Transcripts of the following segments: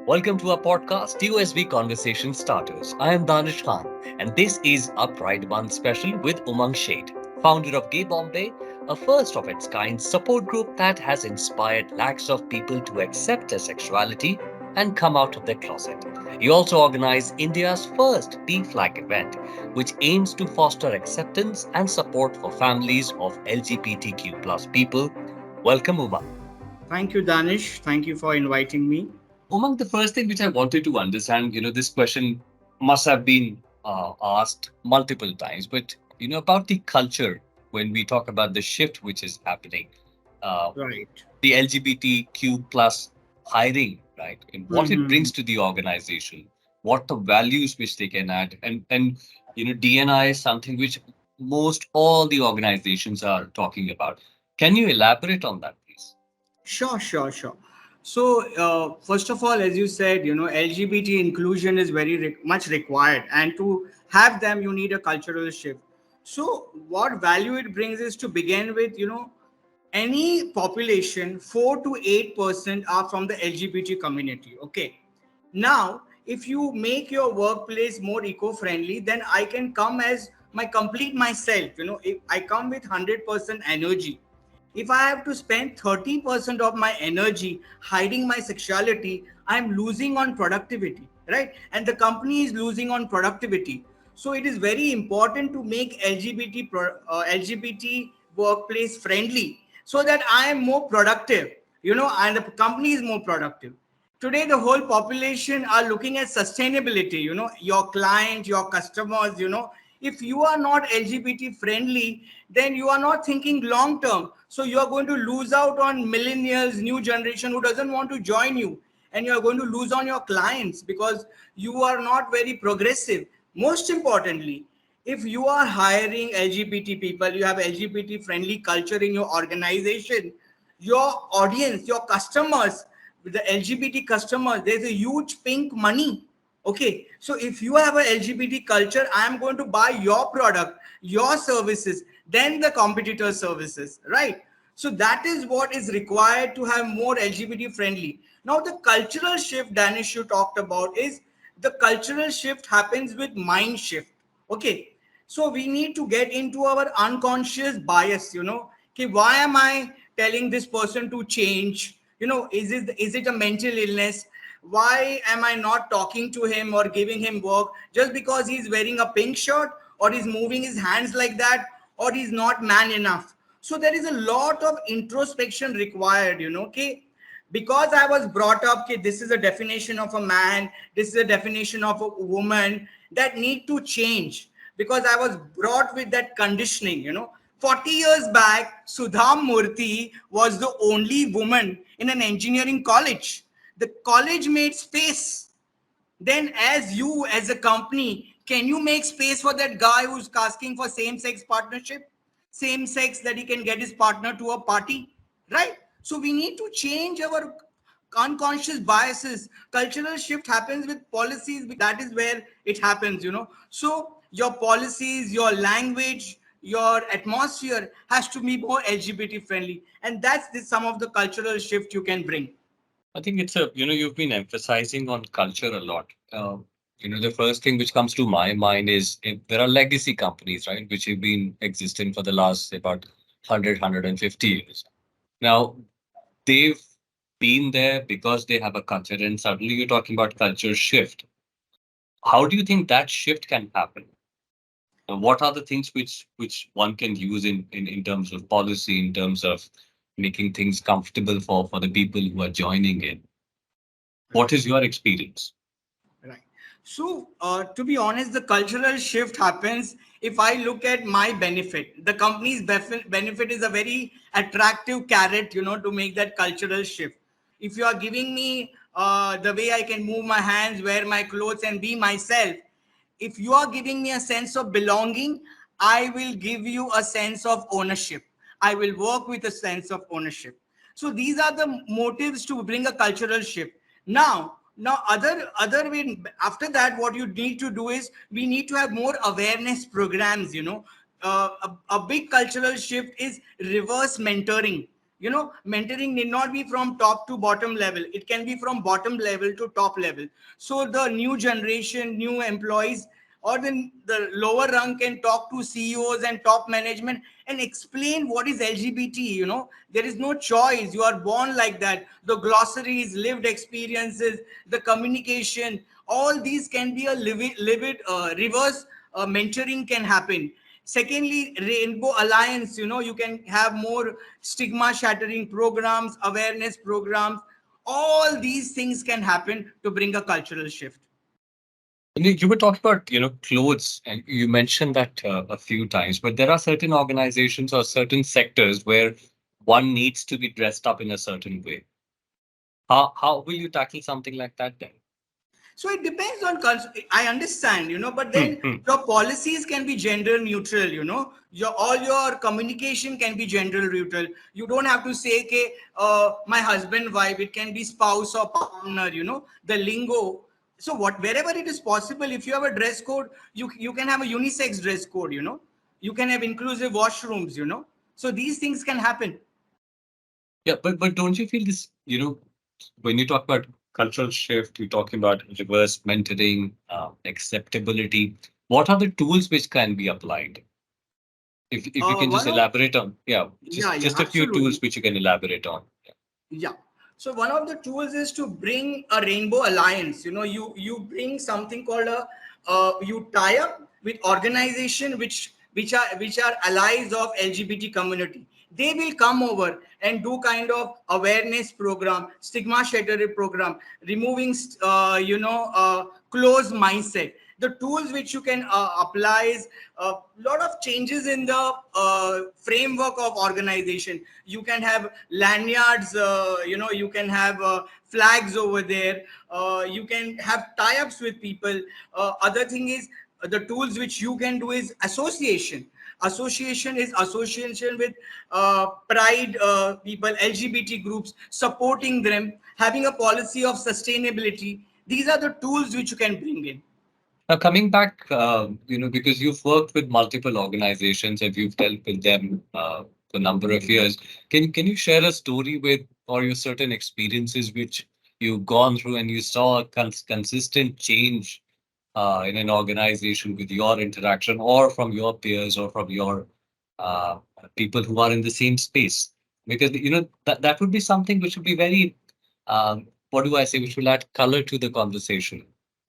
Welcome to our podcast, USB Conversation Starters. I am Danish Khan, and this is our Pride Month special with Umang Sheth, founder of Gay Bombay, a first of its kind support group that has inspired lakhs of people to accept their sexuality and come out of their closet. He also organized India's first P Flag event, which aims to foster acceptance and support for families of LGBTQ plus people. Welcome, Umang. Thank you, Danish. Thank you for inviting me. Umang, the first thing which I wanted to understand, this question must have been asked multiple times, but about the culture when we talk about the shift which is happening, uh, Right. the LGBTQ plus hiring, right, and what it Hmm. brings to the organization, what the values which they can add, and DNI is something which most all the organizations are talking about. Can you elaborate on that, please? Sure. So, first of all, as you said, LGBT inclusion is very much required, and to have them, you need a cultural shift. So, what value it brings is to begin with, any population, 4 to 8% are from the LGBT community. Okay. Now, if you make your workplace more eco-friendly, then I can come as my complete myself. If I come with 100% energy, if I have to spend 30% of my energy hiding my sexuality, I'm losing on productivity, right? And the company is losing on productivity. So it is very important to make LGBT workplace friendly so that I am more productive, and the company is more productive. Today the whole population are looking at sustainability, your client, your customers, if you are not LGBT friendly, then you are not thinking long term, so you are going to lose out on millennials, new generation who doesn't want to join you, and you are going to lose on your clients because you are not very progressive. Most importantly, if you are hiring LGBT people, you have LGBT friendly culture in your organization, your audience, your customers, the LGBT customers, there's a huge pink money. Okay, so if you have a LGBT culture, I am going to buy your product, your services, then the competitor services, right? So that is what is required to have more LGBT friendly. Now, the cultural shift, Danish, you talked about, is the cultural shift happens with mind shift. Okay, so we need to get into our unconscious bias. Okay, why am I telling this person to change? Is it a mental illness? Why am I not talking to him or giving him work just because he's wearing a pink shirt, or he's moving his hands like that, or he's not man enough? So there is a lot of introspection required, okay, because I was brought up, okay, this is a definition of a man, this is a definition of a woman, that need to change, because I was brought with that conditioning. 40 years back, Sudham Murthy was the only woman in an engineering college. The college made space. Then, as you, as a company, can you make space for that guy who's asking for same sex partnership? Same sex, that he can get his partner to a party, right? So, we need to change our unconscious biases. Cultural shift happens with policies, that is where it happens, So, your policies, your language, your atmosphere has to be more LGBT friendly. And that's some of the cultural shift you can bring. I think you've been emphasizing on culture a lot. The first thing which comes to my mind is there are legacy companies, right, which have been existing for the last say, about 150 years. Now, they've been there because they have a culture, and suddenly you're talking about culture shift. How do you think that shift can happen? What are the things which one can use in terms of policy, in terms of making things comfortable for the people who are joining in? What is your experience? Right. So, to be honest, the cultural shift happens if I look at my benefit. The company's benefit is a very attractive carrot, to make that cultural shift. If you are giving me the way I can move my hands, wear my clothes, and be myself, if you are giving me a sense of belonging, I will give you a sense of ownership. I will work with a sense of ownership. So these are the motives to bring a cultural shift. Now other way, after that, what you need to do is we need to have more awareness programs. A big cultural shift is reverse mentoring. Mentoring need not be from top to bottom level. It can be from bottom level to top level. So the new generation, new employees, or the lower rung can talk to CEOs and top management and explain what is LGBT. There is no choice. You are born like that. The glossaries, lived experiences, the communication, all these can be a livid reverse mentoring can happen. Secondly, Rainbow Alliance, you can have more stigma shattering programs, awareness programs. All these things can happen to bring a cultural shift. And you were talking about, clothes, and you mentioned that a few times, but there are certain organizations or certain sectors where one needs to be dressed up in a certain way. How will you tackle something like that then? So it depends on I understand, but Hmm, then hmm. your policies can be gender neutral. Your all your communication can be gender neutral. You don't have to say, okay, my husband, wife. It can be spouse or partner. The lingo. So wherever it is possible, if you have a dress code, you can have a unisex dress code. You can have inclusive washrooms. So these things can happen. Yeah, but don't you feel this, when you talk about cultural shift, you're talking about reverse mentoring, acceptability. What are the tools which can be applied? If you can just One of elaborate on, yeah, Yeah, yeah, just a few tools absolutely. which you can elaborate on. Yeah. So one of the tools is to bring a rainbow alliance. You bring something called a you tie up with organization which are allies of LGBT community. They will come over and do kind of awareness program, stigma shattering program, removing closed mindset. The tools which you can apply is a lot of changes in the framework of organization. You can have lanyards, you can have flags over there, you can have tie-ups with people. Other thing is, the tools which you can do is association is association with pride people, LGBT groups, supporting them, having a policy of sustainability. These are the tools which you can bring in. Now, coming back, because you've worked with multiple organizations and you've dealt with them for a number of years, can you share a story with or your certain experiences which you've gone through and you saw a consistent change in an organization with your interaction or from your peers or from your uh, people who are in the same space? Because that would be something which would be very, what do I say, which will add color to the conversation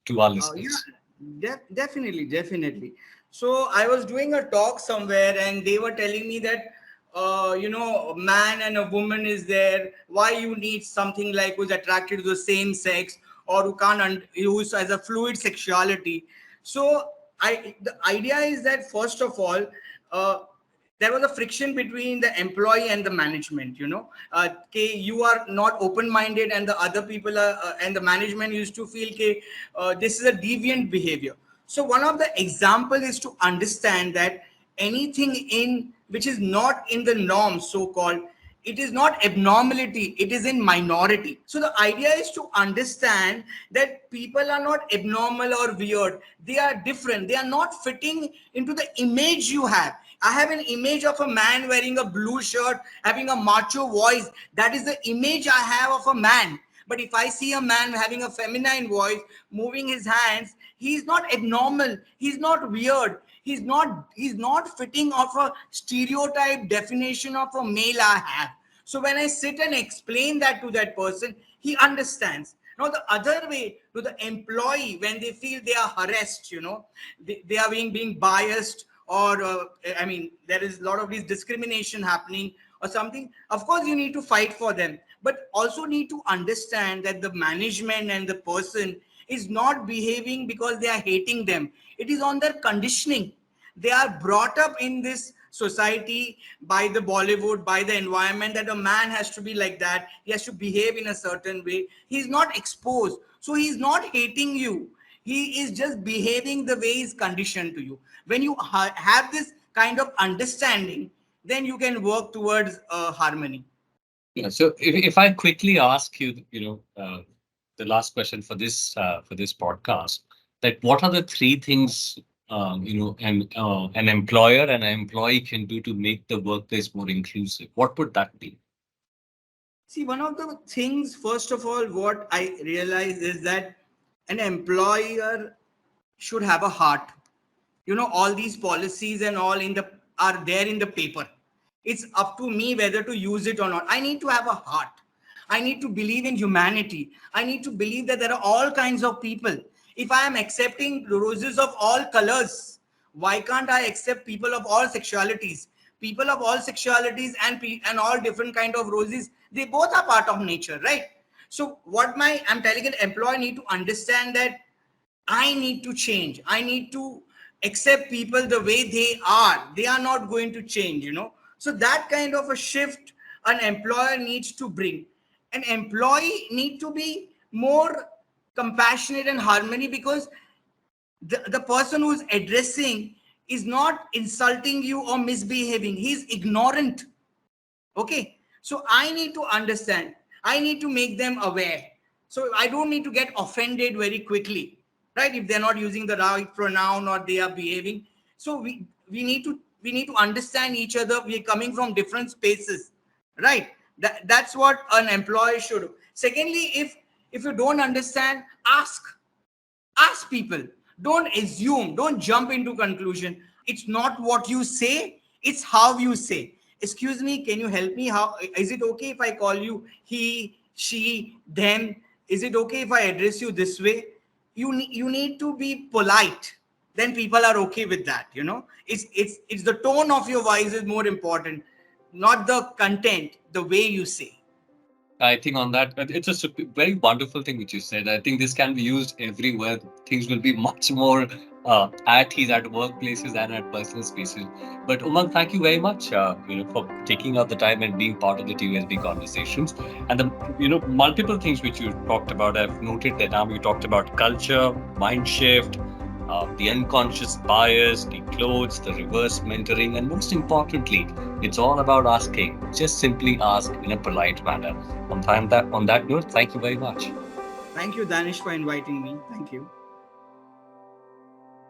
to our Yeah, listeners. definitely, definitely. So I was doing a talk somewhere, and they were telling me that, a man and a woman is there. Why you need something like who's attracted to the same sex, or who can't, who has a fluid sexuality. So the idea is that first of all, uh, there was a friction between the employee and the management. Okay, you are not open minded, and the other people are and the management used to feel okay, this is a deviant behavior. So one of the example is to understand that anything in which is not in the norm, so called, it is not abnormality, it is in minority. So the idea is to understand that people are not abnormal or weird. They are different. They are not fitting into the image you have. I have an image of a man wearing a blue shirt, having a macho voice. That is the image I have of a man. But if I see a man having a feminine voice, moving his hands, he's not abnormal. He's not weird. He's not fitting of a stereotype definition of a male I have. So when I sit and explain that to that person, he understands. Now the other way, to the employee, when they feel they are harassed, they are being biased, or I mean, there is a lot of this discrimination happening or something. Of course, you need to fight for them, but also need to understand that the management and the person is not behaving because they are hating them. It is on their conditioning. They are brought up in this society by the Bollywood, by the environment, that a man has to be like that. He has to behave in a certain way. He's not exposed. So he's not hating you. He is just behaving the way he's conditioned to you. When you have this kind of understanding, then you can work towards harmony. Yeah. So if I quickly ask you, the last question for this podcast, that what are the three things an employer and an employee can do to make the workplace more inclusive? What would that be? See, one of the things, first of all, what I realize is that an employer should have a heart. All these policies and all are there in the paper. It's up to me whether to use it or not. I need to have a heart. I need to believe in humanity. I need to believe that there are all kinds of people. If I am accepting roses of all colors, why can't I accept people of all sexualities? People of all sexualities and all different kind of roses, they both are part of nature, right? So what my I'm telling an employer need to understand that I need to change. I need to accept people the way they are. They are not going to change. So that kind of a shift an employer needs to bring. An employee need to be more compassionate and harmony, because the person who's addressing is not insulting you or misbehaving. He's ignorant. Okay, so I need to understand, I need to make them aware, so I don't need to get offended very quickly, right? If they're not using the right pronoun or they are behaving, so we need to understand each other. We're coming from different spaces, right? That's what an employee should do. Secondly, if you don't understand, ask people. Don't assume, don't jump into conclusion. It's not what you say, it's how you say. Excuse me, can you help me? How is it okay if I call you he, she, them? Is it okay if I address you this way? You need to be polite. Then people are okay with that. It's the tone of your voice is more important, not the content, the way you say. I think on that, it's a very wonderful thing which you said. I think this can be used everywhere. Things will be much more at ease at workplaces and at personal spaces. But Umang, thank you very much, for taking out the time and being part of the TUSB conversations. And the, multiple things which you talked about. I've noted that now you talked about culture, mind shift, the unconscious bias, the clothes, the reverse mentoring, and most importantly, it's all about asking. Just simply ask in a polite manner. On that note, thank you very much. Thank you, Danish, for inviting me. Thank you.